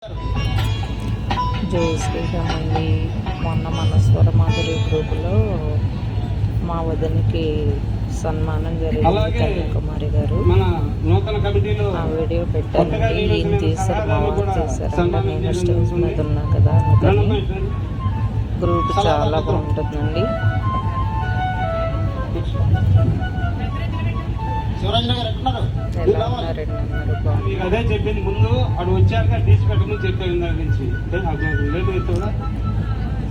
జై శ్రీరామ్ అండి. మొన్న మన స్వరమాధురి గ్రూపులో మా వదినికి సన్మానం జరిగింది. కన్యాకుమారి గారు ఆ వీడియో పెట్టారండి. ఏం చేశారు, మా వాళ్ళు చేశారు. నేను స్టేజ్ మీద ఉన్నా కదా అందుకని గ్రూప్ చాలా బాగుంటుందండి. ఎలా ఉన్నారండి అందరూ? అదే చెప్పింది ముందు అటు వచ్చాక తీసి పెట్టమని చెప్పాను ఇందాక నుంచి. రిలేటివ్ కూడా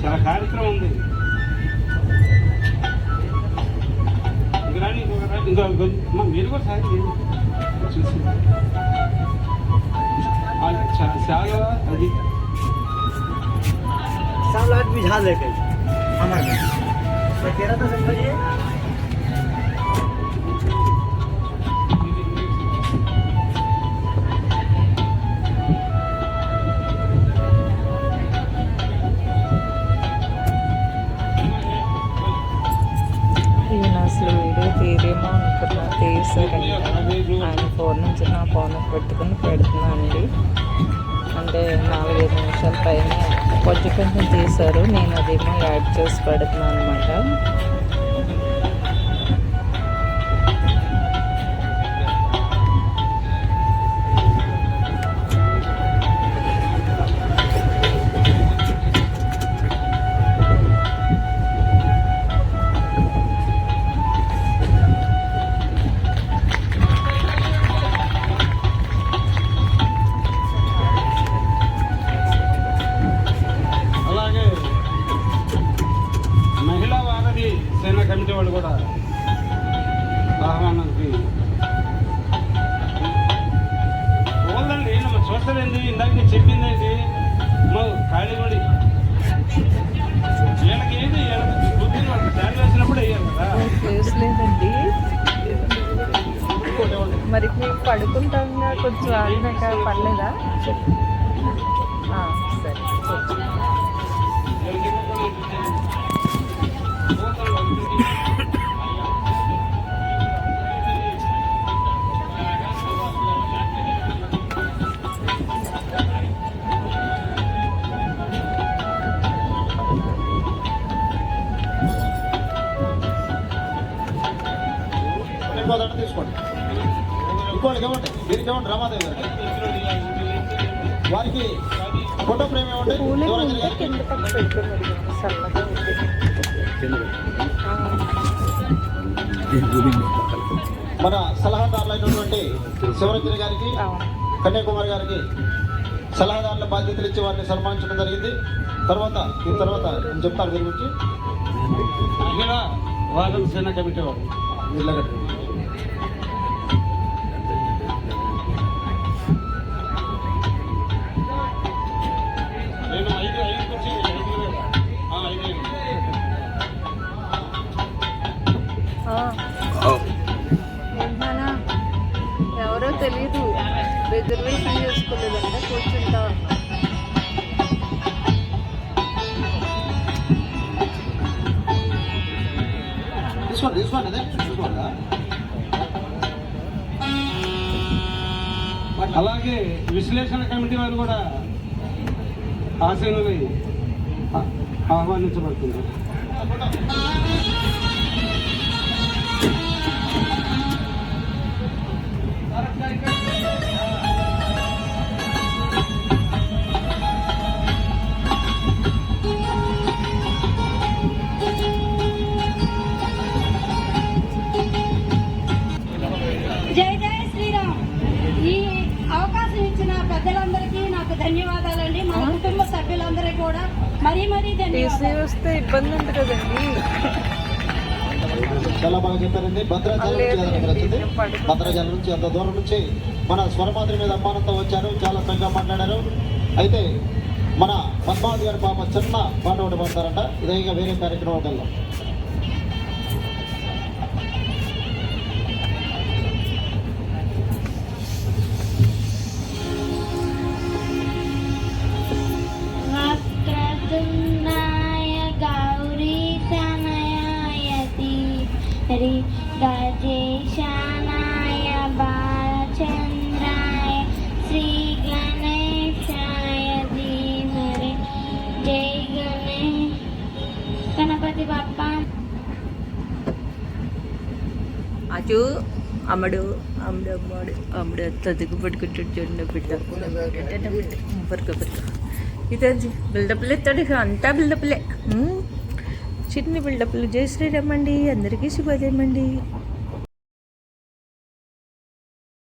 చాలా కార్యక్రమం ఉంది. ఇంకా మీరు కూడా సార్ చూసి చాలా అది అసలు వీడియో తీరేమో అనుకున్నా, తీసారండి. ఆయన ఫోన్ నుంచి నా ఫోన్ పెట్టుకుని పెడుతున్నా అండి. అంటే 4-5 నిమిషాల పైన కొంచెం తీశారు. నేను అదేమో యాడ్ చేసి పెడుతున్నాను అనమాట. సేనా కమిటీ వాళ్ళు కూడా ఆహ్వానానికి పోదండి. మా చూస్తలేంది ఇందాక నేను చెప్పింది మా ఖాళీగూడి వీళ్ళకి ఏంటి బుద్ధి వాళ్ళకి శాలరీ వేసినప్పుడు అయ్యారు కదా. లేదండి, మరి మేము పడుకుంటాంగా, కొంచెం ఆగినాక పర్లేదా? సరే. తీసుకోండి. ఇంకోటి ఇవ్వండి, దీనికి ఇవ్వండి. రామాదేవి గారికి వారికి ఫోటో ఫ్రేమ్ ఇవ్వండి. మన సలహాదారులు అయినటువంటి శివరంజని గారికి, కన్యాకుమారి గారికి సలహాదారుల బాధ్యతలు ఇచ్చి వారిని సన్మానించడం జరిగింది. తర్వాత చెప్తాను దీని గురించి. వాదన సేనా కమిటీ వాళ్ళు ఎవరో తెలీదు, రిజర్వేషన్ చేసుకోలేదంటే కూర్చుంటా ఉన్నా. అలాగే విశ్లేషణ కమిటీ వారు కూడా ఆశీనులై ఆహ్వానించబడుతుంది. జై జై శ్రీరామ్. ఈ అవకాశం ఇచ్చిన పెద్దలందరికీ నాకు ధన్యవాదాలండి. మా కుటుంబ సభ్యులందరికీ కూడా మరీ ధన్యవాదాలు. వస్తే ఇబ్బంది ఉంది కదండి. చాలా బాగా చెప్పారండి. భద్రాచలం నుంచి అంత దూరం నుంచి మన స్వరమాధురి మీద అమ్మానంతో వచ్చారు. చాలా చక్కగా మాట్లాడారు. అయితే మన పద్మావతి గారి పాప చిన్న పాట ఒకటి పడతారంట. ఇదేగా వేరే కార్యక్రమాలలో गजेशानाय बालचन्द्राय श्री गणेशाय రాజు అమ్మడు అమ్ముడు అమ్మాడు అమ్ముడు తదుగు పట్టుకుంటాడు చూడండి బిడ్డ బొరక ఇదే బిల్డప్లు ఎత్తాడు అంతా బిల్డప్లే చిన్ని బిల్డప్లు. జై శ్రీరామ్ అండి, అందరికీ శుభోదయం అండి.